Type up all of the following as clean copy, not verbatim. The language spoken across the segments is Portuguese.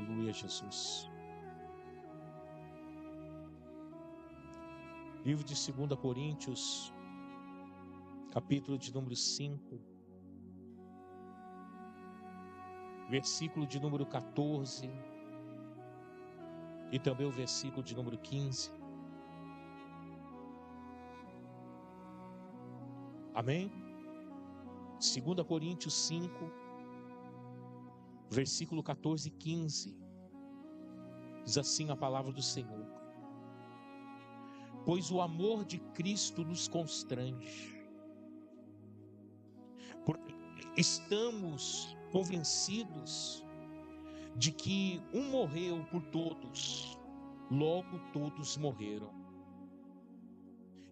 Aleluia, Jesus. Livro de 2 Coríntios, capítulo de número 5, versículo de número 14 e também o versículo de número 15. Amém? 2 Coríntios 5, versículo 14 e 15. Diz assim a palavra do Senhor: pois o amor de Cristo nos constrange, porque estamos convencidos de que um morreu por todos, logo todos morreram.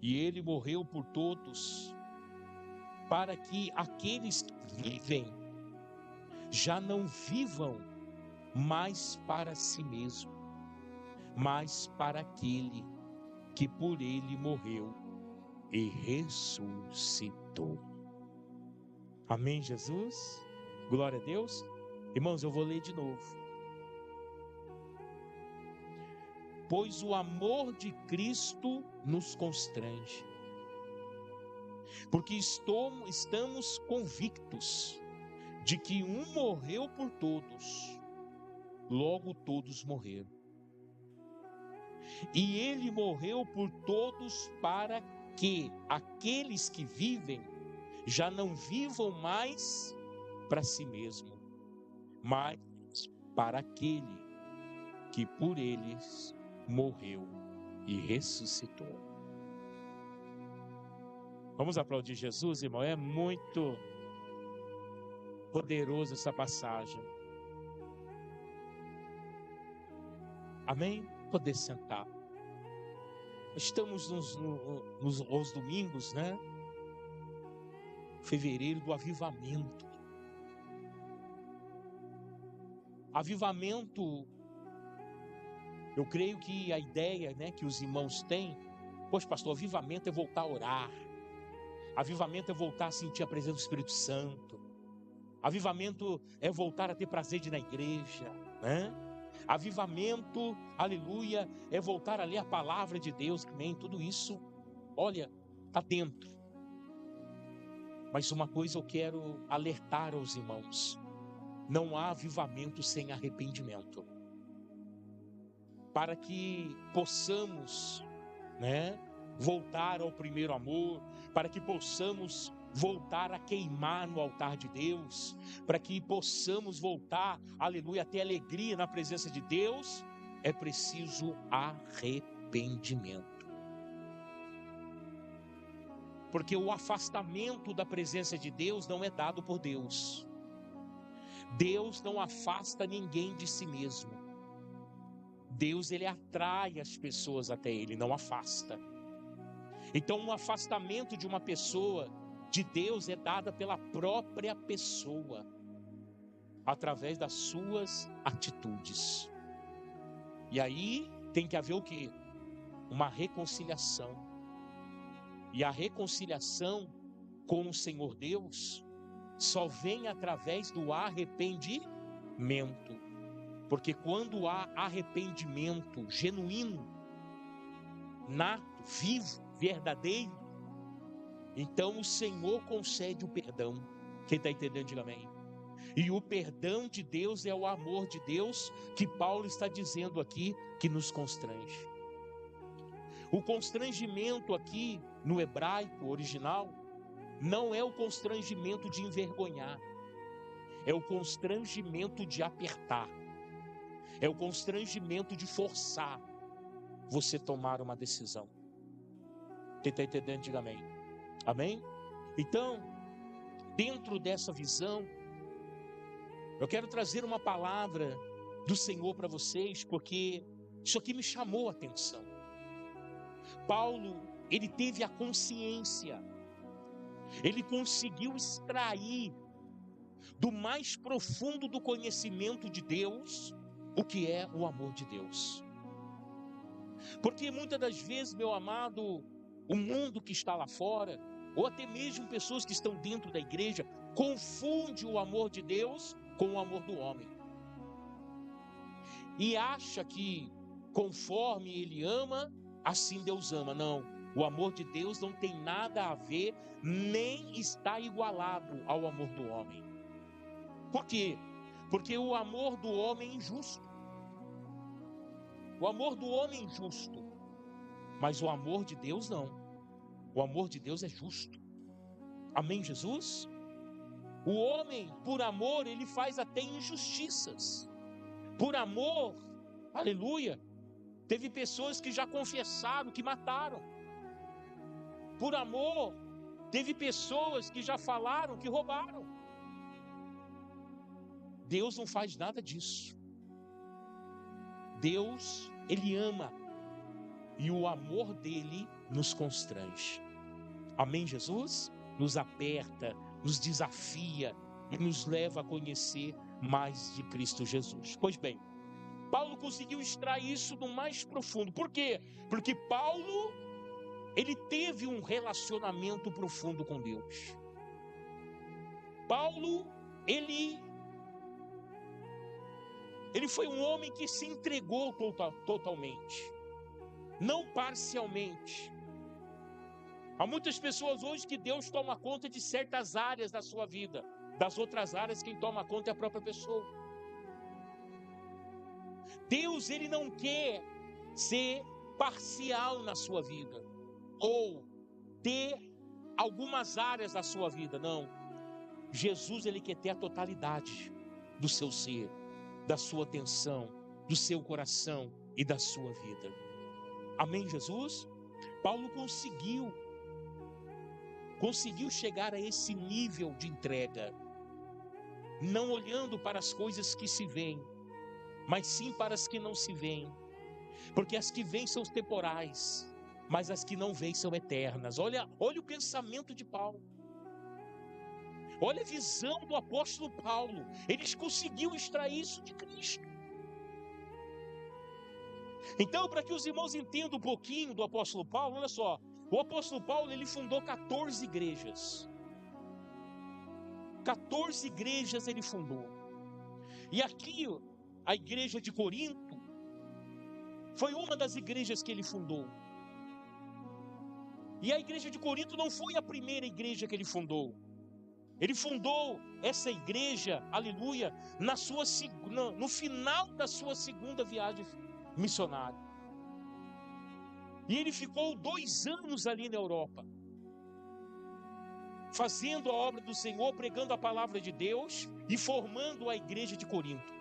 E ele morreu por todos, para que aqueles que vivem já não vivam mais para si mesmo, mas para aquele que por ele morreu e ressuscitou. Amém, Jesus? Glória a Deus. Irmãos, eu vou ler de novo. Pois o amor de Cristo nos constrange, porque estamos convictos de que um morreu por todos, logo todos morreram. E ele morreu por todos para que aqueles que vivem já não vivam mais para si mesmo, mas para aquele que por eles morreu e ressuscitou. Vamos aplaudir Jesus, irmão. É muito poderoso essa passagem. Amém? Poder sentar. Estamos nos domingos, né? Fevereiro do avivamento. Avivamento, eu creio que a ideia, né, que os irmãos têm, pois pastor, avivamento é voltar a orar. Avivamento é voltar a sentir a presença do Espírito Santo. Avivamento é voltar a ter prazer de ir na igreja, né? Avivamento, aleluia, é voltar a ler a palavra de Deus, amém? Tudo isso, olha, está dentro. Mas uma coisa eu quero alertar aos irmãos: não há avivamento sem arrependimento. Para que possamos, né, voltar ao primeiro amor, para que possamos voltar a queimar no altar de Deus, para que possamos voltar, aleluia, a ter alegria na presença de Deus, é preciso arrependimento. Porque o afastamento da presença de Deus não é dado por Deus. Deus não afasta ninguém de si mesmo. Deus, ele atrai as pessoas até ele, não afasta. Então, um afastamento de uma pessoa de Deus é dada pela própria pessoa, através das suas atitudes. E aí tem que haver o quê? Uma reconciliação. E a reconciliação com o Senhor Deus só vem através do arrependimento. Porque quando há arrependimento genuíno, nato, vivo, verdadeiro, então o Senhor concede o perdão. Quem está entendendo, diga amém. E o perdão de Deus é o amor de Deus, que Paulo está dizendo aqui, que nos constrange. O constrangimento aqui no hebraico original não é o constrangimento de envergonhar, é o constrangimento de apertar, é o constrangimento de forçar você tomar uma decisão. Quem está entendendo, diga amém. Amém? Então, dentro dessa visão, eu quero trazer uma palavra do Senhor para vocês, porque isso aqui me chamou a atenção. Paulo, ele teve a consciência, ele conseguiu extrair do mais profundo do conhecimento de Deus o que é o amor de Deus. Porque muitas das vezes, meu amado, o mundo que está lá fora, ou até mesmo pessoas que estão dentro da igreja, confunde o amor de Deus com o amor do homem. e acha que conforme ele ama, assim Deus ama. Não, o amor de Deus não tem nada a ver, nem está igualado ao amor do homem. Por quê? Porque o amor do homem é injusto. O amor do homem é injusto, mas o amor de Deus não. O amor de Deus é justo. Amém, Jesus? O homem, por amor, ele faz até injustiças. Por amor, aleluia, teve pessoas que já confessaram que mataram. Por amor, teve pessoas que já falaram que roubaram. Deus não faz nada disso. Deus, ele ama, e o amor dele nos constrange. Amém, Jesus? Nos aperta, nos desafia e nos leva a conhecer mais de Cristo Jesus. Pois bem, Paulo conseguiu extrair isso do mais profundo. Por quê? Porque Paulo, ele teve um relacionamento profundo com Deus. Paulo, ele foi um homem que se entregou totalmente, não parcialmente. Há muitas pessoas hoje que Deus toma conta de certas áreas da sua vida, das outras áreas quem toma conta é a própria pessoa. Deus, ele não quer ser parcial na sua vida, ou ter algumas áreas da sua vida, não. Jesus, ele quer ter a totalidade do seu ser, da sua atenção, do seu coração e da sua vida. Amém, Jesus? Paulo conseguiu chegar a esse nível de entrega, não olhando para as coisas que se veem, mas sim para as que não se veem, porque as que vêm são temporais, mas as que não vêm são eternas. Olha o pensamento de Paulo, olha a visão do apóstolo Paulo. Eles conseguiu extrair isso de Cristo. Então, para que os irmãos entendam um pouquinho do apóstolo Paulo, olha só, o apóstolo Paulo, ele fundou 14 igrejas. 14 igrejas ele fundou. E aqui, a igreja de Corinto, foi uma das igrejas que ele fundou. E a igreja de Corinto não foi a primeira igreja que ele fundou. Ele fundou essa igreja, aleluia, no final da sua segunda viagem missionária. E ele ficou 2 anos ali na Europa, fazendo a obra do Senhor, pregando a palavra de Deus e formando a igreja de Corinto.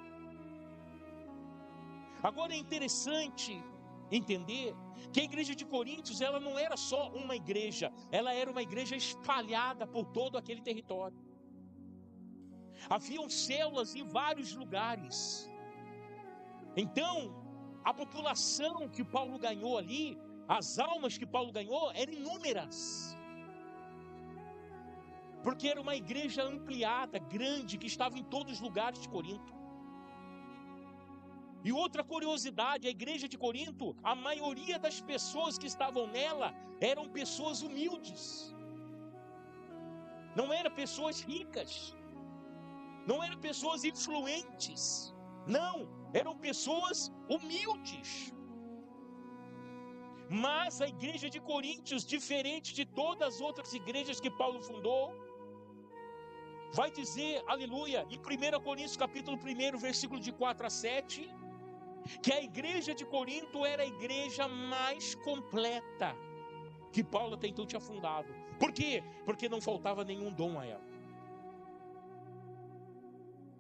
Agora é interessante entender que a igreja de Coríntios, ela não era só uma igreja, ela era uma igreja espalhada por todo aquele território. Haviam células em vários lugares. Então, a população que Paulo ganhou ali, as almas que Paulo ganhou, eram inúmeras. Porque era uma igreja ampliada, grande, que estava em todos os lugares de Corinto. E outra curiosidade, a igreja de Corinto, a maioria das pessoas que estavam nela eram pessoas humildes. Não eram pessoas ricas. Não eram pessoas influentes. Não, eram pessoas humildes. Mas a igreja de Coríntios, diferente de todas as outras igrejas que Paulo fundou, vai dizer, aleluia, em 1 Coríntios capítulo 1, versículo de 4 a 7, que a igreja de Corinto era a igreja mais completa que Paulo tentou tinha fundado. Por quê? Porque não faltava nenhum dom a ela.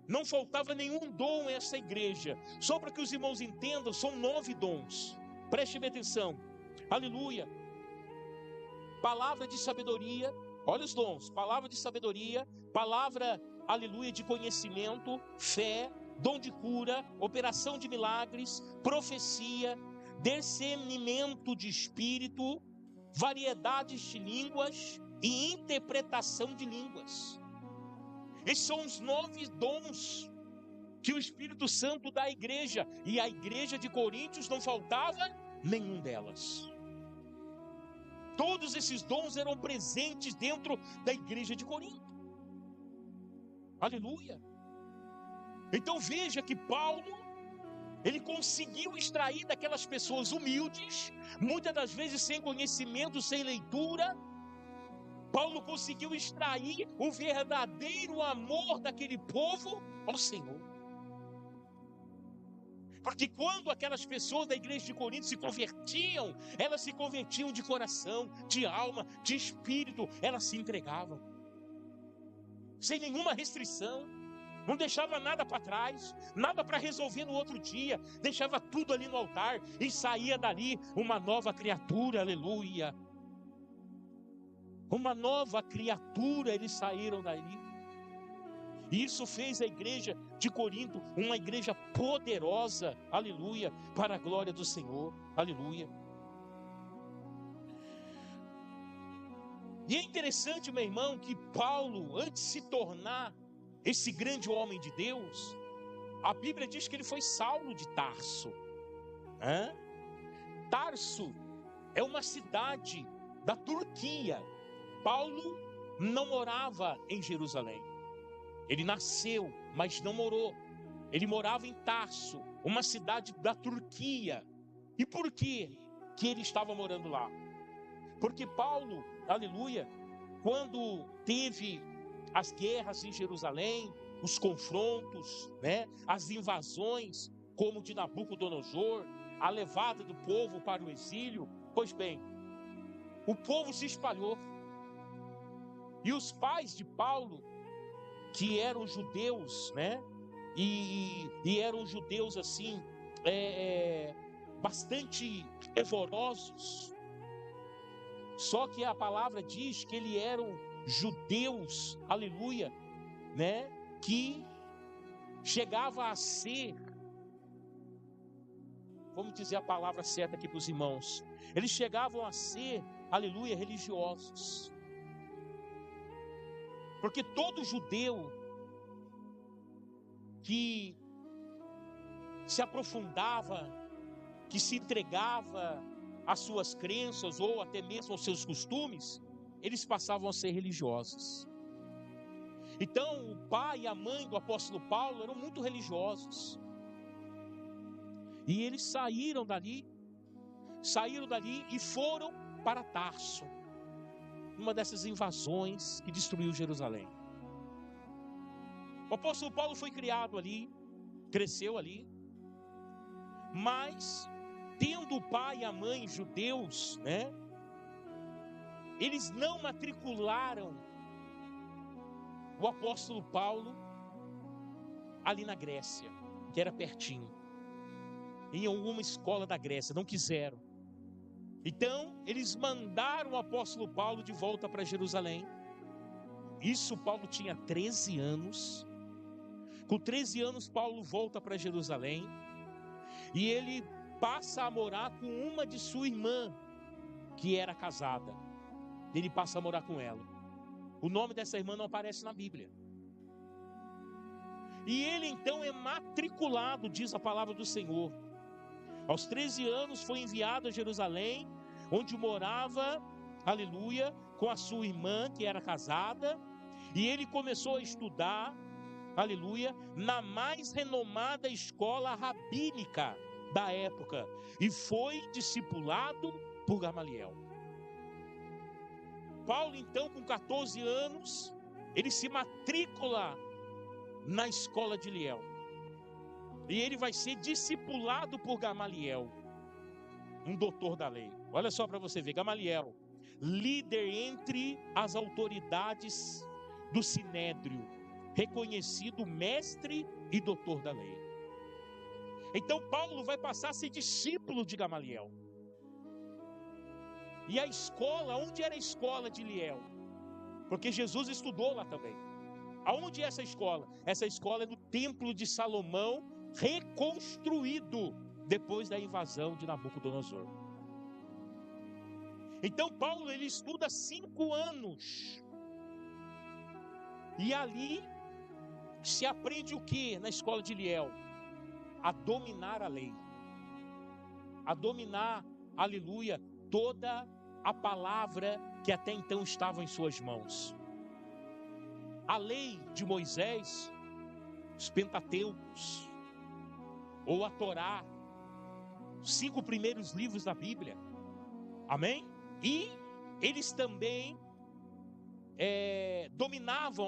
Não faltava nenhum dom a essa igreja. Só para que os irmãos entendam, são 9 dons. Preste bem atenção. Aleluia. Palavra de sabedoria. Olha os dons. Palavra de sabedoria. Palavra, aleluia, de conhecimento. Fé. Dom de cura. Operação de milagres. Profecia. Discernimento de espírito. Variedades de línguas. E interpretação de línguas. Esses são os 9 dons que o Espírito Santo dá à igreja. E a igreja de Coríntios não faltava nenhum delas. Todos esses dons eram presentes dentro da igreja de Corinto. Aleluia. Então veja que Paulo, Ele conseguiu extrair daquelas pessoas humildes, muitas das vezes sem conhecimento, sem leitura. Paulo conseguiu extrair o verdadeiro amor daquele povo ao Senhor. Porque quando aquelas pessoas da igreja de Corinto se convertiam, elas se convertiam de coração, de alma, de espírito, elas se entregavam, sem nenhuma restrição, não deixava nada para trás, nada para resolver no outro dia, deixava tudo ali no altar e saía dali uma nova criatura, aleluia. Uma nova criatura, eles saíram dali. E isso fez a igreja de Corinto uma igreja poderosa, aleluia, para a glória do Senhor, aleluia. E é interessante, meu irmão, que Paulo, antes de se tornar esse grande homem de Deus, a Bíblia diz que ele foi Saulo de Tarso. Tarso é uma cidade da Turquia. Paulo não morava em Jerusalém. Ele nasceu, mas não morou. Ele morava em Tarso, uma cidade da Turquia. E por que ele estava morando lá? Porque Paulo, aleluia, quando teve as guerras em Jerusalém, os confrontos, as invasões, como de Nabucodonosor, a levada do povo para o exílio, pois bem, o povo se espalhou. E os pais de Paulo, que eram judeus, e eram judeus assim, bastante fervorosos. Só que a palavra diz que eles eram judeus, aleluia, que chegava a ser, vamos dizer a palavra certa aqui para os irmãos, eles chegavam a ser, aleluia, religiosos. Porque todo judeu que se aprofundava, que se entregava às suas crenças ou até mesmo aos seus costumes, eles passavam a ser religiosos. Então, o pai e a mãe do apóstolo Paulo eram muito religiosos. E eles saíram dali e foram para Tarso. Uma dessas invasões que destruiu Jerusalém. O apóstolo Paulo foi criado ali, cresceu ali, mas tendo o pai e a mãe judeus, eles não matricularam o apóstolo Paulo ali na Grécia, que era pertinho, em alguma escola da Grécia, não quiseram. Então, eles mandaram o apóstolo Paulo de volta para Jerusalém. Isso, Paulo tinha 13 anos. Com 13 anos, Paulo volta para Jerusalém. E ele passa a morar com uma de sua irmã, que era casada. Ele passa a morar com ela. O nome dessa irmã não aparece na Bíblia. E ele então é matriculado, diz a palavra do Senhor. Aos 13 anos foi enviado a Jerusalém, onde morava, aleluia, com a sua irmã que era casada. E ele começou a estudar, aleluia, na mais renomada escola rabínica da época. E foi discipulado por Gamaliel. Paulo então, com 14 anos, ele se matricula na escola de Liel. E ele vai ser discipulado por Gamaliel, um doutor da lei. Olha só para você ver, Gamaliel, líder entre as autoridades do Sinédrio, reconhecido mestre e doutor da lei. Então Paulo vai passar a ser discípulo de Gamaliel. E a escola, onde era a escola de Liel? Porque Jesus estudou lá também. Aonde é essa escola? Essa escola é no Templo de Salomão, reconstruído depois da invasão de Nabucodonosor. Então Paulo, ele estuda 5 anos. E ali se aprende o que na escola de Liel? A dominar a lei. A dominar, aleluia, toda a palavra que até então estava em suas mãos. A lei de Moisés, os Pentateucos, ou a Torá, os 5 primeiros livros da Bíblia. Amém? E eles também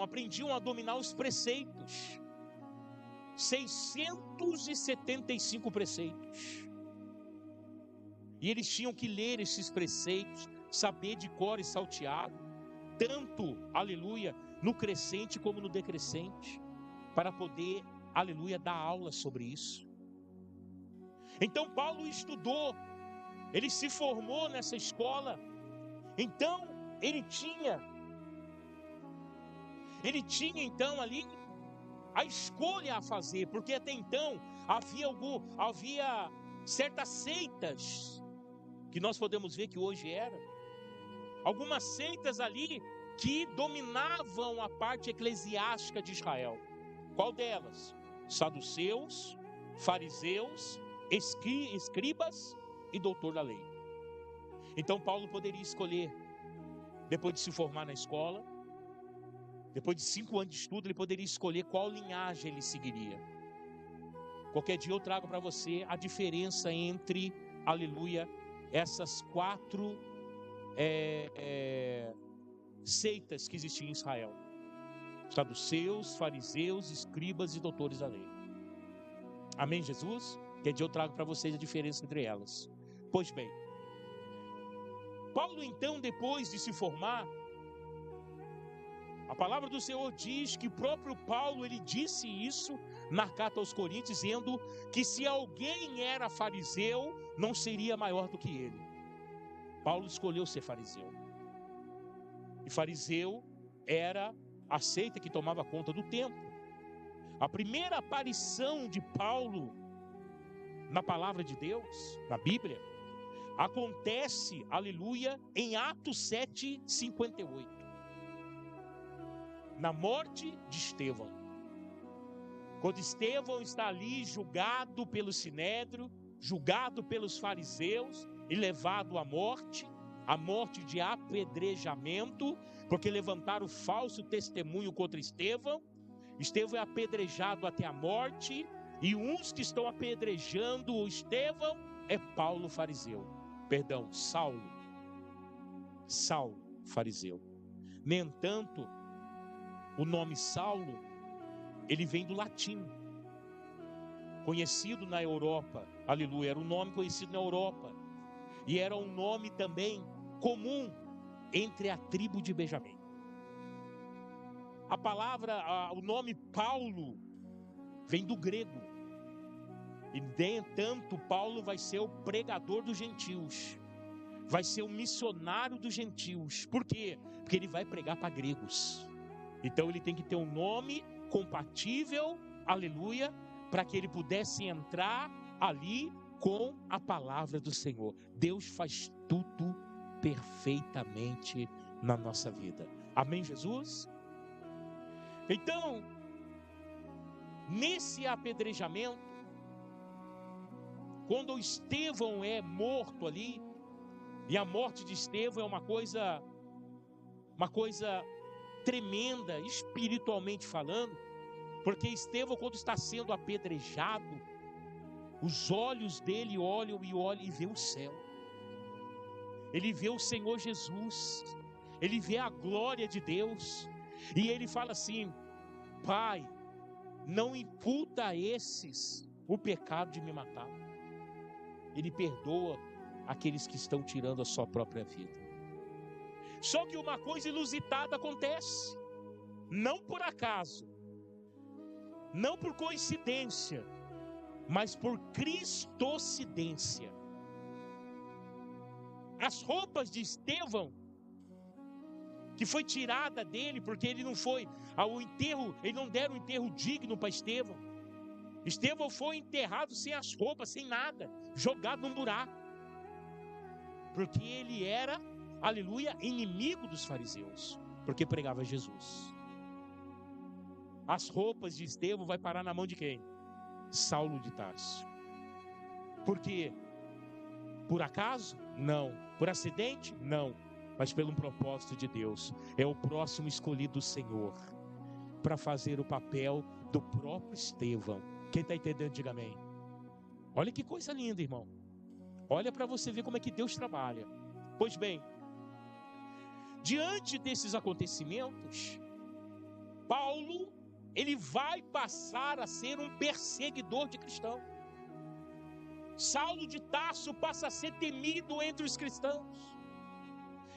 aprendiam a dominar os preceitos. 675 preceitos. E eles tinham que ler esses preceitos, saber de cor e salteado, tanto, aleluia, no crescente como no decrescente, para poder, aleluia, dar aula sobre isso. Então Paulo estudou, ele se formou nessa escola. Então ele tinha então ali a escolha a fazer, porque até então havia certas seitas, que nós podemos ver que hoje algumas seitas ali que dominavam a parte eclesiástica de Israel. Qual delas? Saduceus, fariseus, escribas e doutor da lei. Então Paulo poderia escolher, depois de se formar na escola, depois de 5 anos de estudo, ele poderia escolher qual linhagem ele seguiria. Qualquer dia eu trago para você a diferença entre, aleluia, essas 4 seitas que existiam em Israel: saduceus, fariseus, escribas e doutores da lei. Amém, Jesus? Qualquer dia eu trago para vocês a diferença entre elas. Pois bem, Paulo então, depois de se formar, a palavra do Senhor diz que o próprio Paulo, ele disse isso na carta aos Coríntios, dizendo que se alguém era fariseu, não seria maior do que ele. Paulo escolheu ser fariseu. E fariseu era a seita que tomava conta do templo. A primeira aparição de Paulo na palavra de Deus, na Bíblia, acontece, aleluia, em Atos 7:58. Na morte de Estevão. Quando Estevão está ali julgado pelo Sinédrio, julgado pelos fariseus e levado à morte de apedrejamento, porque levantaram falso testemunho contra Estevão. Estevão é apedrejado até a morte, e uns que estão apedrejando o Estevão é Saulo, fariseu. No entanto, o nome Saulo, ele vem do latim, conhecido na Europa, aleluia, era um nome conhecido na Europa, e era um nome também comum entre a tribo de Benjamim. O nome Paulo vem do grego, e tanto Paulo vai ser o pregador dos gentios, vai ser o missionário dos gentios. Por quê? Porque ele vai pregar para gregos. Então ele tem que ter um nome compatível, aleluia, para que ele pudesse entrar ali com a palavra do Senhor. Deus faz tudo perfeitamente na nossa vida. Amém, Jesus? Então, nesse apedrejamento, quando Estevão é morto ali, e a morte de Estevão é uma coisa tremenda, espiritualmente falando, porque Estevão, quando está sendo apedrejado, os olhos dele olham e vê o céu, ele vê o Senhor Jesus, ele vê a glória de Deus, e ele fala assim: Pai, não imputa a esses o pecado de me matar. Ele perdoa aqueles que estão tirando a sua própria vida. Só que uma coisa inusitada acontece, não por acaso, não por coincidência, mas por cristocidência. As roupas de Estevão, que foi tirada dele, porque ele não foi ao enterro, ele não deram um enterro digno para Estevão. Estevão foi enterrado sem as roupas, sem nada, jogado num buraco, porque ele era, aleluia, inimigo dos fariseus, porque pregava Jesus. As roupas de Estevão vai parar na mão de quem? Saulo de Tarso. Por quê? Por acaso? Não. Por acidente? Não. Mas pelo propósito de Deus. É o próximo escolhido do Senhor para fazer o papel do próprio Estevão. Quem está entendendo, diga amém. Olha que coisa linda, irmão. Olha para você ver como é que Deus trabalha. Pois bem, diante desses acontecimentos, Paulo, ele vai passar a ser um perseguidor de cristãos. Saulo de Tarso passa a ser temido entre os cristãos.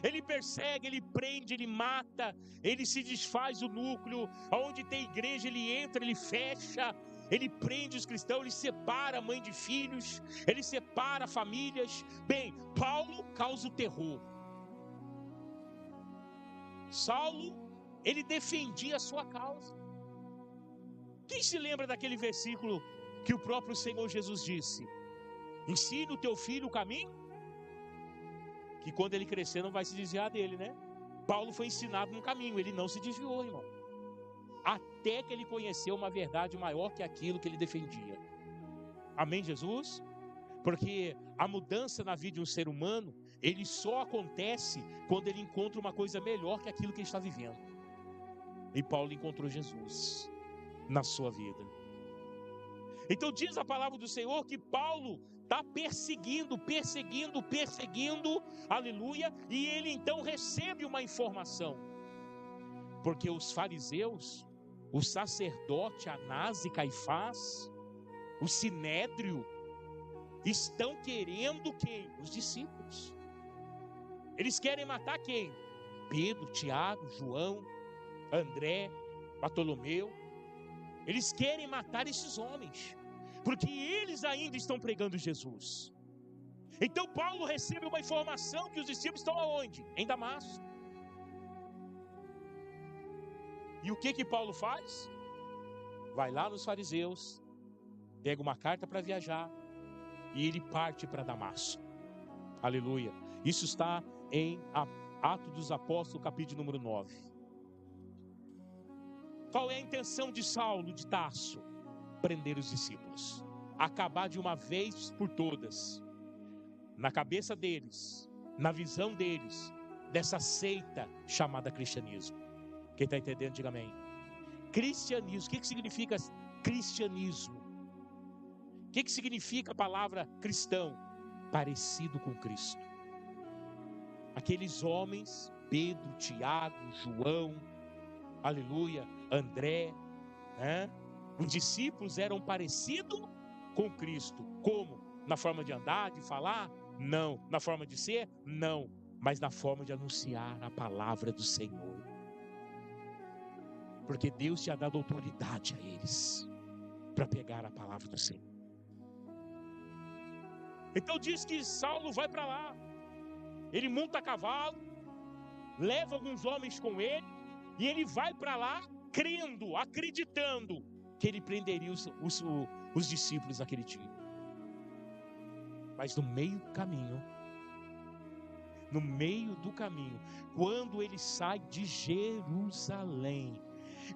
Ele persegue, ele prende, ele mata, ele se desfaz o núcleo. Onde tem igreja ele entra, ele fecha, ele prende os cristãos, ele separa mãe de filhos, ele separa famílias. Bem, Paulo causa o terror. Saulo, ele defendia a sua causa. Quem se lembra daquele versículo que o próprio Senhor Jesus disse: ensina o teu filho o caminho, que quando ele crescer não vai se desviar dele, né? Paulo foi ensinado um caminho, ele não se desviou, irmão, até que ele conheceu uma verdade maior que aquilo que ele defendia. Amém, Jesus? Porque a mudança na vida de um ser humano, ele só acontece quando ele encontra uma coisa melhor que aquilo que ele está vivendo. E Paulo encontrou Jesus na sua vida. Então diz a palavra do Senhor que Paulo está perseguindo, aleluia, e ele então recebe uma informação, porque os fariseus, o sacerdote Anás e Caifás, o sinédrio, estão querendo quem? Os discípulos. Eles querem matar quem? Pedro, Tiago, João, André, Bartolomeu. Eles querem matar esses homens, porque eles ainda estão pregando Jesus. Então Paulo recebe uma informação que os discípulos estão aonde? Em Damasco. E o que Paulo faz? Vai lá nos fariseus, pega uma carta para viajar, e ele parte para Damasco. Aleluia. Isso está em Atos dos Apóstolos, capítulo número 9. Qual é a intenção de Saulo de Tarso? Prender os discípulos, acabar de uma vez por todas, na cabeça deles, na visão deles, dessa seita chamada cristianismo. Quem está entendendo, diga amém. Cristianismo, o que significa cristianismo? O que significa a palavra cristão? Parecido com Cristo. Aqueles homens, Pedro, Tiago, João, aleluia, André, né? Os discípulos eram parecidos com Cristo. Como? Na forma de andar, de falar? Não. Na forma de ser? Não. Mas na forma de anunciar a palavra do Senhor. Porque Deus tinha dado autoridade a eles para pegar a palavra do Senhor. Então diz que Saulo vai para lá. Ele monta a cavalo, leva alguns homens com ele, e ele vai para lá crendo, acreditando que ele prenderia os discípulos daquele dia. Mas no meio do caminho, quando ele sai de Jerusalém,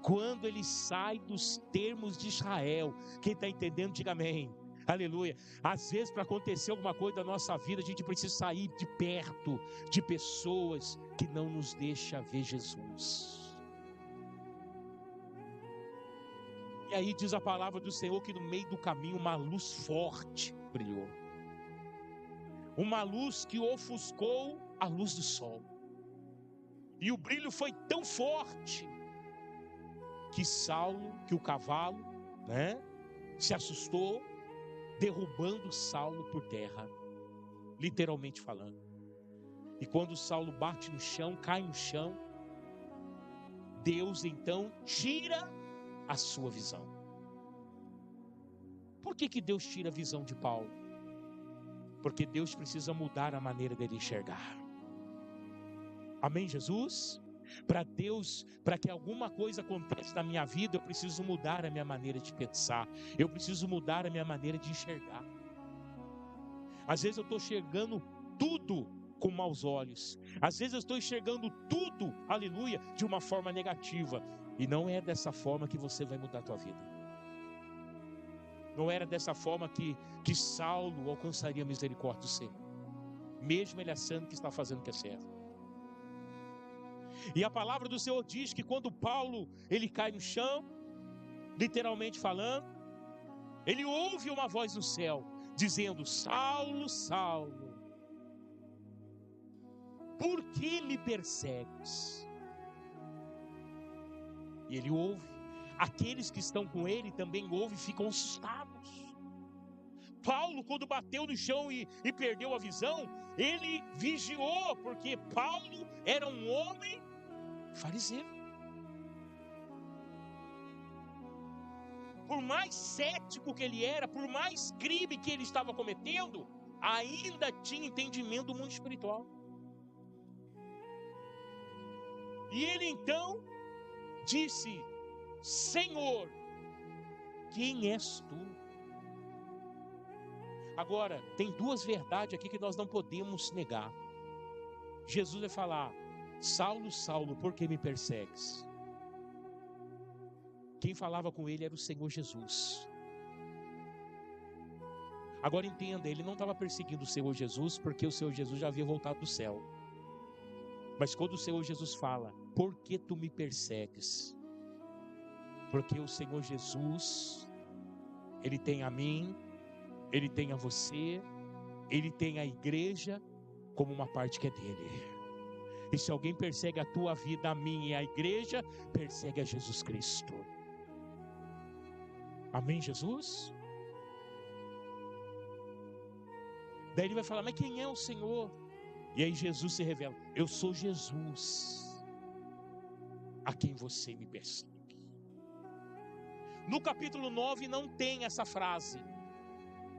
quando ele sai dos termos de Israel, quem está entendendo, diga amém. Aleluia. Às vezes, para acontecer alguma coisa da nossa vida, a gente precisa sair de perto de pessoas que não nos deixam ver Jesus. E aí diz a palavra do Senhor que no meio do caminho uma luz forte brilhou. Uma luz que ofuscou a luz do sol. E o brilho foi tão forte que o cavalo, né, se assustou, derrubando Saulo por terra, literalmente falando. E quando Saulo bate no chão, cai no chão, Deus então tira a sua visão. Por que Deus tira a visão de Paulo? Porque Deus precisa mudar a maneira dele enxergar. Amém, Jesus? Para que alguma coisa aconteça na minha vida, eu preciso mudar a minha maneira de pensar. Eu preciso mudar a minha maneira de enxergar. Às vezes eu estou enxergando tudo com maus olhos. Às vezes eu estou enxergando tudo, aleluia, de uma forma negativa. E não é dessa forma que você vai mudar a tua vida. Não era dessa forma que Saulo alcançaria a misericórdia do Senhor, mesmo ele achando que está fazendo o que é certo. E a palavra do Senhor diz que quando Paulo ele cai no chão, literalmente falando, ele ouve uma voz do céu, dizendo: Saulo, Saulo, por que me persegues? E ele ouve. Aqueles que estão com ele também ouvem e ficam assustados. Paulo, quando bateu no chão e perdeu a visão, ele vigiou, porque Paulo era um homem fariseu. Por mais cético que ele era, por mais crime que ele estava cometendo, ainda tinha entendimento do mundo espiritual. E ele então disse: Senhor, quem és tu? Agora, tem duas verdades aqui que nós não podemos negar. Jesus vai falar: Saulo, Saulo, por que me persegues? Quem falava com ele era o Senhor Jesus. Agora entenda, ele não estava perseguindo o Senhor Jesus, porque o Senhor Jesus já havia voltado do céu. Mas quando o Senhor Jesus fala: por que tu me persegues? Porque o Senhor Jesus, Ele tem a mim, Ele tem a você, Ele tem a igreja como uma parte que é dele. E se alguém persegue a tua vida, a mim e a igreja, persegue a Jesus Cristo. Amém, Jesus? Daí ele vai falar: mas quem é o Senhor? E aí Jesus se revela: eu sou Jesus, a quem você me persegue. No capítulo 9 não tem essa frase,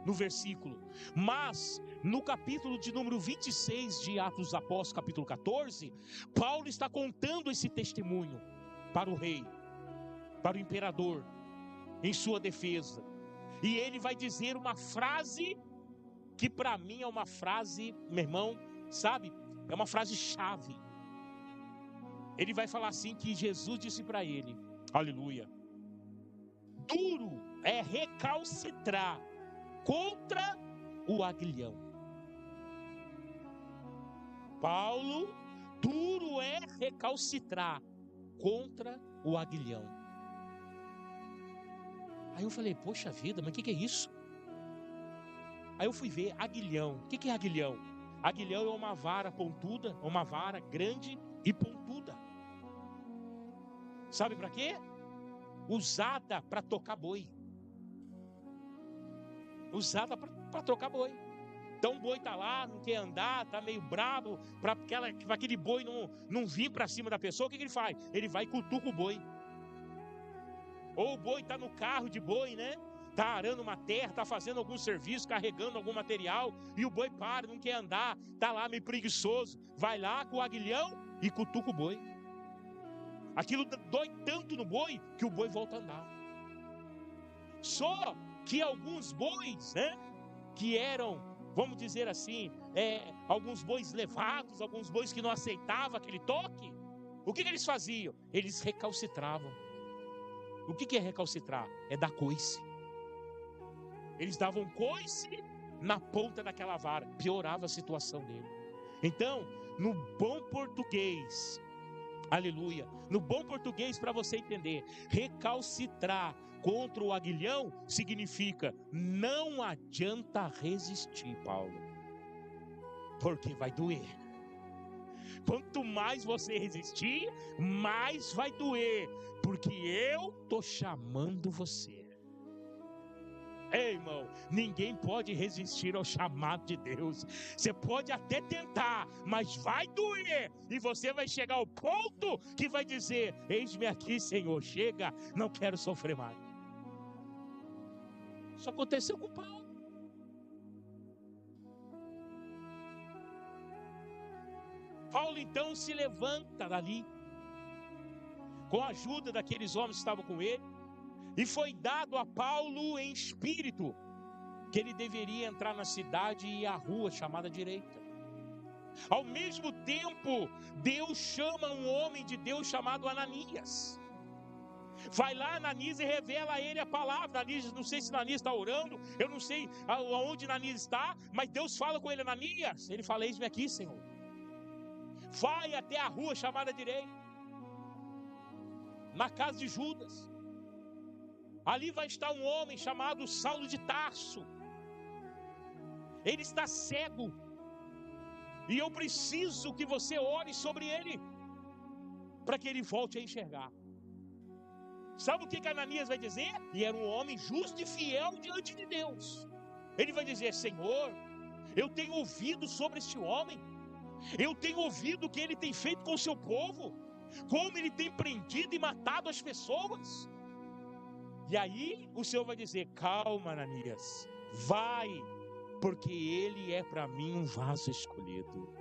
no versículo, mas no capítulo de número 26 de Atos dos Apóstolos, capítulo 14, Paulo está contando esse testemunho para o rei, para o imperador, em sua defesa. E ele vai dizer uma frase que para mim é uma frase, meu irmão, sabe, é uma frase chave. Ele vai falar assim, que Jesus disse para ele, aleluia: duro é recalcitrar contra o aguilhão. Paulo, duro é recalcitrar contra o aguilhão. Aí eu falei: poxa vida, mas o que é isso? Aí eu fui ver aguilhão. O que é aguilhão? Aguilhão é uma vara pontuda, uma vara grande e pontuda. Sabe para quê? Usada para tocar boi. Usada para tocar boi. Então o boi está lá, não quer andar, está meio bravo, para aquele boi não vir para cima da pessoa. O que ele faz? Ele vai e cutuca o boi. Ou o boi está no carro de boi, né? Está arando uma terra, está fazendo algum serviço, carregando algum material, e o boi para, não quer andar, está lá meio preguiçoso. Vai lá com o aguilhão e cutuca o boi. Aquilo dói tanto no boi que o boi volta a andar. Só que alguns bois, né, que eram, vamos dizer assim, alguns bois levados, alguns bois que não aceitavam aquele toque, o que eles faziam? Eles recalcitravam. O que é recalcitrar? É dar coice. Eles davam coice na ponta daquela vara, piorava a situação dele. Então, no bom português, aleluia, no bom português, para você entender, recalcitrar contra o aguilhão significa: não adianta resistir, Paulo, porque vai doer. Quanto mais você resistir, mais vai doer, porque eu estou chamando você. Ei, irmão, ninguém pode resistir ao chamado de Deus. Você pode até tentar, mas vai doer. E você vai chegar ao ponto que vai dizer: eis-me aqui, Senhor, chega, não quero sofrer mais. Isso aconteceu com Paulo. Paulo então se levanta dali, com a ajuda daqueles homens que estavam com ele, e foi dado a Paulo em espírito que ele deveria entrar na cidade e ir à rua chamada direita. Ao mesmo tempo, Deus chama um homem de Deus chamado Ananias. Vai lá Ananias e revela a ele a palavra. Ananias, não sei se Ananias está orando, eu não sei aonde Ananias está, mas Deus fala com ele: Ananias. Ele fala: eis-me aqui, Senhor. Vai até a rua chamada direita, na casa de Judas. Ali vai estar um homem chamado Saulo de Tarso. ele está cego, e eu preciso que você ore sobre ele, para que ele volte a enxergar. Sabe o que Ananias vai dizer? E era um homem justo e fiel diante de Deus. Ele vai dizer: Senhor, eu tenho ouvido sobre este homem, eu tenho ouvido o que ele tem feito com o seu povo, como ele tem prendido e matado as pessoas. E aí o Senhor vai dizer: calma, Ananias, vai, porque ele é para mim um vaso escolhido.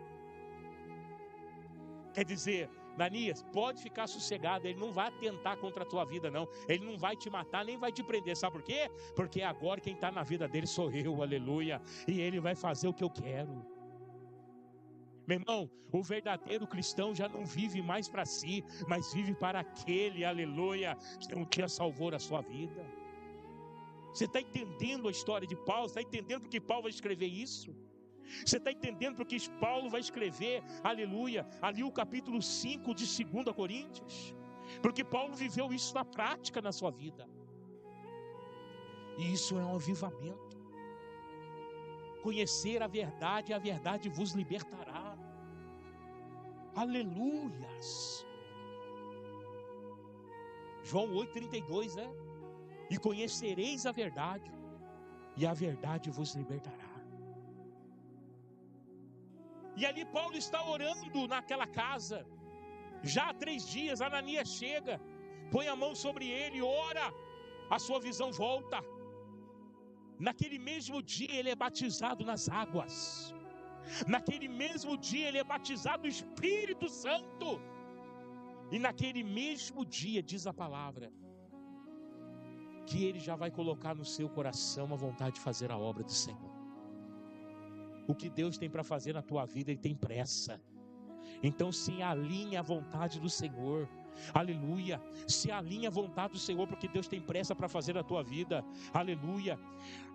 Quer dizer, Ananias, pode ficar sossegado, ele não vai atentar contra a tua vida não, ele não vai te matar, nem vai te prender, sabe por quê? Porque agora quem está na vida dele sou eu, aleluia, e ele vai fazer o que eu quero. Meu irmão, o verdadeiro cristão já não vive mais para si, mas vive para aquele, aleluia, que um dia salvou a sua vida. Você está entendendo a história de Paulo? Está entendendo porque Paulo vai escrever isso? Você está entendendo porque Paulo vai escrever, aleluia, ali o capítulo 5 de 2 Coríntios? Porque Paulo viveu isso na prática na sua vida. E isso é um avivamento. Conhecer a verdade vos libertará. Aleluias. João 8,32, né? E conhecereis a verdade, e a verdade vos libertará. E ali Paulo está orando naquela casa, já há 3 dias. Ananias chega, põe a mão sobre ele, ora, a sua visão volta. Naquele mesmo dia ele é batizado nas águas, naquele mesmo dia ele é batizado no Espírito Santo, e naquele mesmo dia diz a palavra, que ele já vai colocar no seu coração a vontade de fazer a obra do Senhor. O que Deus tem para fazer na tua vida, Ele tem pressa. Então se alinhe à vontade do Senhor, aleluia, se alinhe à vontade do Senhor, porque Deus tem pressa para fazer na tua vida, aleluia.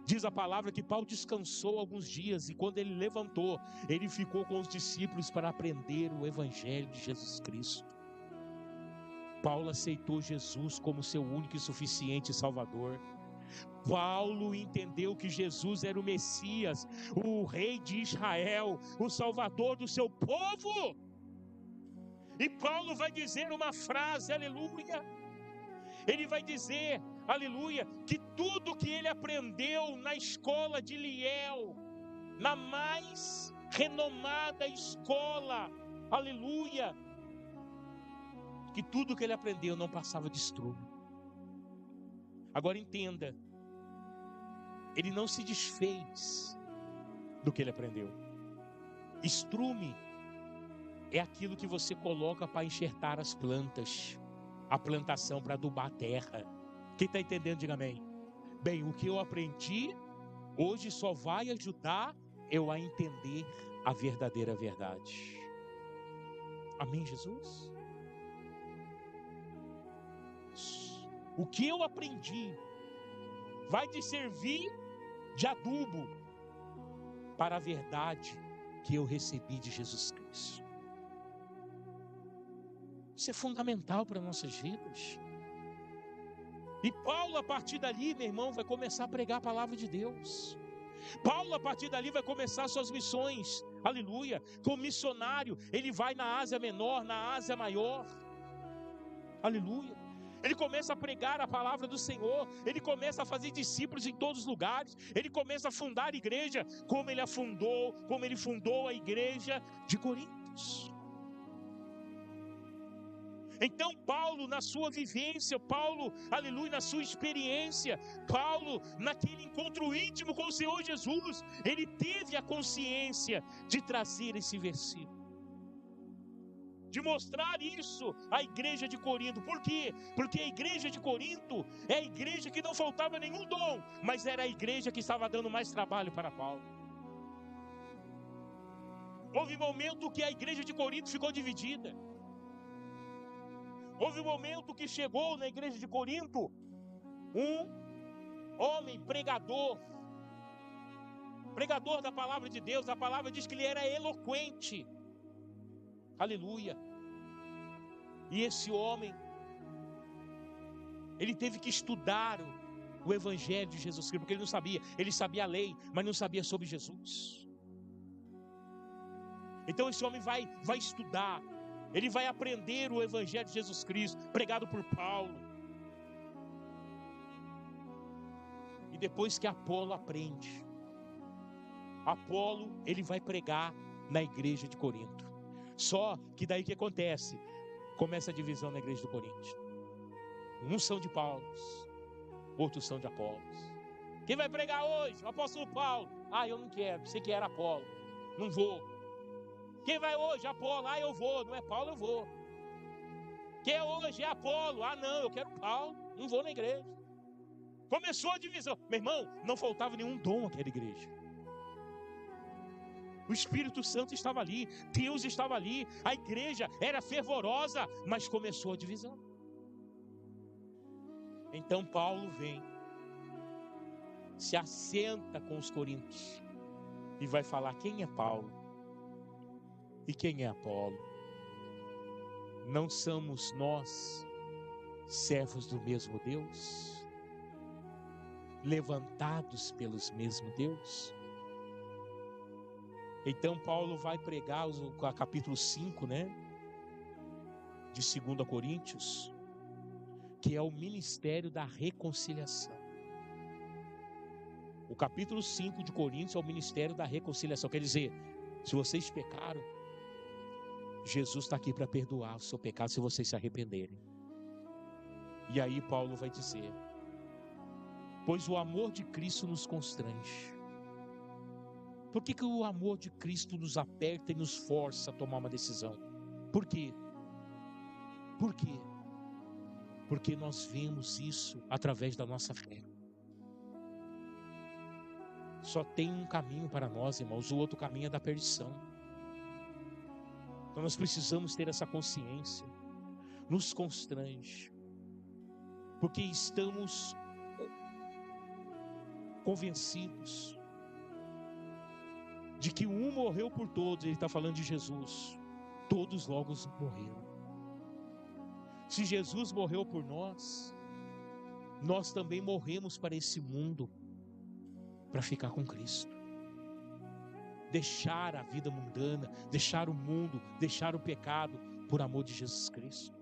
Diz a palavra que Paulo descansou alguns dias, e quando ele levantou, ele ficou com os discípulos para aprender o Evangelho de Jesus Cristo. Paulo aceitou Jesus como seu único e suficiente Salvador. Paulo entendeu que Jesus era o Messias, o Rei de Israel, o Salvador do seu povo. E Paulo vai dizer uma frase, aleluia. Ele vai dizer, aleluia, que tudo que ele aprendeu na escola de Liel, na mais renomada escola, aleluia, que tudo que ele aprendeu não passava de estrume. Agora entenda, ele não se desfez do que ele aprendeu. Estrume é aquilo que você coloca para enxertar as plantas, a plantação para adubar a terra. Quem está entendendo, diga amém. Bem, o que eu aprendi hoje só vai ajudar eu a entender a verdadeira verdade. Amém, Jesus? O que eu aprendi vai te servir de adubo para a verdade que eu recebi de Jesus Cristo. Isso é fundamental para nossas vidas. E Paulo, a partir dali, meu irmão, vai começar a pregar a palavra de Deus. Paulo, a partir dali, vai começar suas missões, aleluia. Como missionário, ele vai na Ásia Menor, na Ásia Maior, aleluia. Ele começa a pregar a palavra do Senhor, ele começa a fazer discípulos em todos os lugares, ele começa a fundar a igreja, como ele fundou a igreja de Coríntios. Então Paulo, na sua vivência, Paulo, aleluia, na sua experiência, Paulo, naquele encontro íntimo com o Senhor Jesus, ele teve a consciência de trazer esse versículo, de mostrar isso à igreja de Corinto. Por quê? Porque a igreja de Corinto é a igreja que não faltava nenhum dom, mas era a igreja que estava dando mais trabalho para Paulo. Houve um momento que a igreja de Corinto ficou dividida. Houve um momento que chegou na igreja de Corinto um homem pregador da palavra de Deus. A palavra diz que ele era eloquente, aleluia. E esse homem, ele teve que estudar o evangelho de Jesus Cristo, porque ele não sabia, ele sabia a lei, mas não sabia sobre Jesus. Então esse homem vai estudar, ele vai aprender o evangelho de Jesus Cristo, pregado por Paulo. E depois que Apolo aprende, Apolo, ele vai pregar na igreja de Corinto. Só que daí o que acontece? Começa a divisão na igreja de Corinto. Uns são de Paulo, outros são de Apolo. Quem vai pregar hoje? O apóstolo Paulo. Ah, eu não quero, você que era Apolo, não vou. Quem vai hoje? Apolo. Ah, eu vou, não é Paulo, eu vou. Quem é hoje? É Apolo. Ah, não, eu quero Paulo, não vou na igreja. Começou a divisão. Meu irmão, não faltava nenhum dom naquela igreja. O Espírito Santo estava ali, Deus estava ali, a igreja era fervorosa, mas começou a divisão. Então Paulo vem, se assenta com os coríntios e vai falar quem é Paulo e quem é Apolo. Não somos nós servos do mesmo Deus, levantados pelos mesmos Deus? Então Paulo vai pregar o capítulo 5, né, de 2 Coríntios, que é o ministério da reconciliação. O capítulo 5 de Coríntios é o ministério da reconciliação. Quer dizer, se vocês pecaram, Jesus está aqui para perdoar o seu pecado se vocês se arrependerem. E aí Paulo vai dizer: pois o amor de Cristo nos constrange. Por que o amor de Cristo nos aperta e nos força a tomar uma decisão? Por quê? Por quê? Porque nós vemos isso através da nossa fé. Só tem um caminho para nós, irmãos, o outro caminho é da perdição. Então nós precisamos ter essa consciência. Nos constrange, porque estamos convencidos de que um morreu por todos. Ele está falando de Jesus. Todos logo morreram. Se Jesus morreu por nós, nós também morremos para esse mundo, para ficar com Cristo. Deixar a vida mundana, deixar o mundo, deixar o pecado, por amor de Jesus Cristo.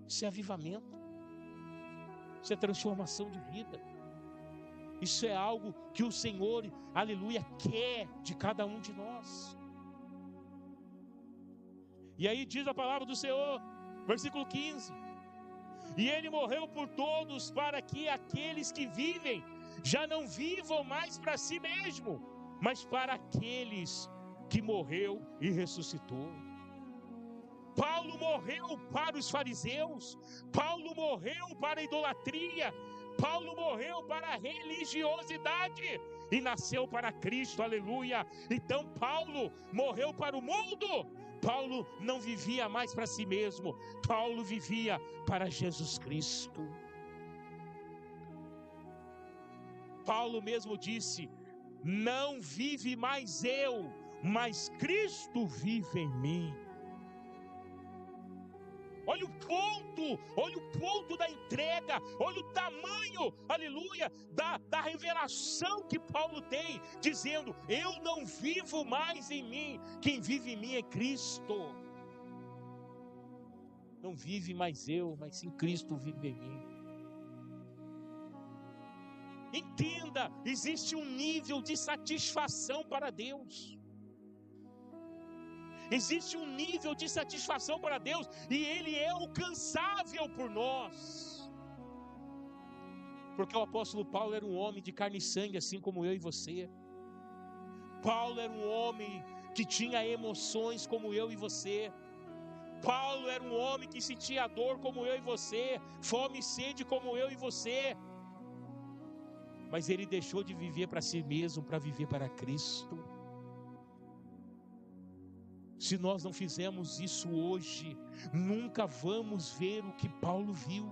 Isso é avivamento. Isso é transformação de vida. Isso é algo que o Senhor, aleluia, quer de cada um de nós. E aí diz a palavra do Senhor, versículo 15: e ele morreu por todos, para que aqueles que vivem já não vivam mais para si mesmo, mas para aqueles que morreu e ressuscitou. Paulo morreu para os fariseus, Paulo morreu para a idolatria, Paulo morreu para a religiosidade e nasceu para Cristo, aleluia. Então Paulo morreu para o mundo. Paulo não vivia mais para si mesmo, Paulo vivia para Jesus Cristo. Paulo mesmo disse: não vive mais eu, mas Cristo vive em mim. Olha o ponto da entrega, olha o tamanho, aleluia, da revelação que Paulo tem, dizendo: eu não vivo mais em mim, quem vive em mim é Cristo. Não vive mais eu, mas sim Cristo vive em mim. Entenda, existe um nível de satisfação para Deus. Existe um nível de satisfação para Deus, e Ele é alcançável por nós. Porque o apóstolo Paulo era um homem de carne e sangue, assim como eu e você. Paulo era um homem que tinha emoções como eu e você. Paulo era um homem que sentia dor como eu e você, fome e sede como eu e você. Mas ele deixou de viver para si mesmo para viver para Cristo. Se nós não fizermos isso hoje, nunca vamos ver o que Paulo viu,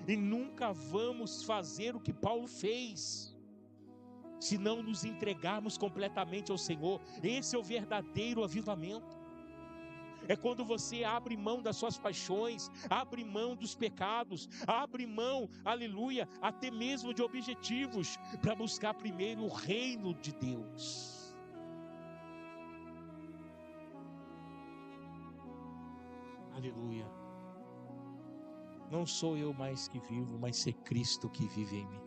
e nunca vamos fazer o que Paulo fez, se não nos entregarmos completamente ao Senhor. Esse é o verdadeiro avivamento. É quando você abre mão das suas paixões, abre mão dos pecados, abre mão, aleluia, até mesmo de objetivos, para buscar primeiro o reino de Deus. Aleluia. Não sou eu mais que vivo, mas é Cristo que vive em mim.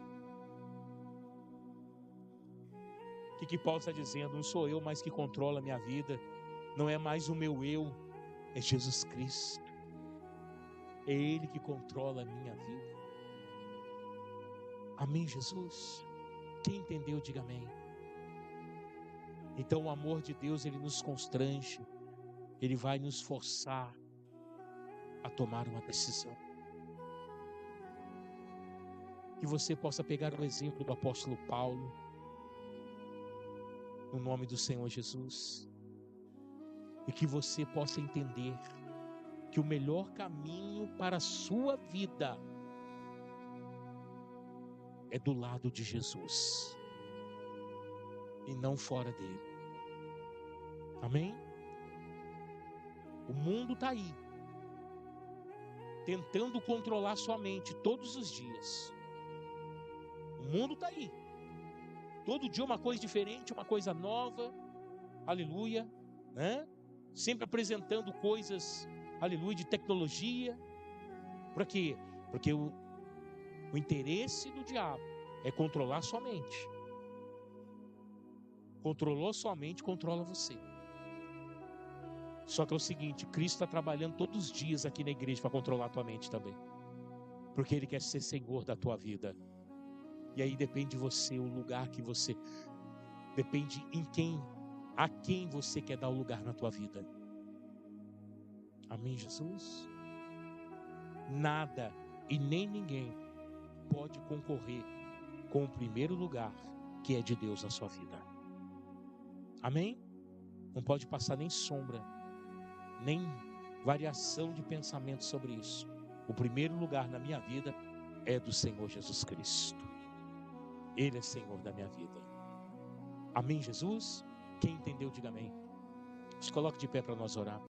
O que Paulo está dizendo? Não sou eu mais que controla a minha vida, não é mais o meu eu, é Jesus Cristo. É Ele que controla a minha vida. Amém, Jesus? Quem entendeu, diga amém. Então o amor de Deus, Ele nos constrange, Ele vai nos forçar a tomar uma decisão. Que você possa pegar o exemplo do apóstolo Paulo, no nome do Senhor Jesus, e que você possa entender que o melhor caminho para a sua vida é do lado de Jesus e não fora dele. Amém? O mundo está aí, tentando controlar sua mente todos os dias. O mundo está aí, todo dia uma coisa diferente, uma coisa nova, aleluia, né? Sempre apresentando coisas, aleluia, de tecnologia. Para quê? Porque o interesse do diabo é controlar sua mente. Controlou sua mente, controla você. Só que é o seguinte, Cristo está trabalhando todos os dias aqui na igreja para controlar a tua mente também. Porque Ele quer ser Senhor da tua vida. E aí depende de você, o lugar que você... Depende a quem você quer dar o lugar na tua vida. Amém, Jesus? Nada e nem ninguém pode concorrer com o primeiro lugar que é de Deus na sua vida. Amém? Não pode passar nem sombra, nem variação de pensamento sobre isso. O primeiro lugar na minha vida é do Senhor Jesus Cristo. Ele é Senhor da minha vida. Amém, Jesus? Quem entendeu, diga amém. Se coloque de pé para nós orar.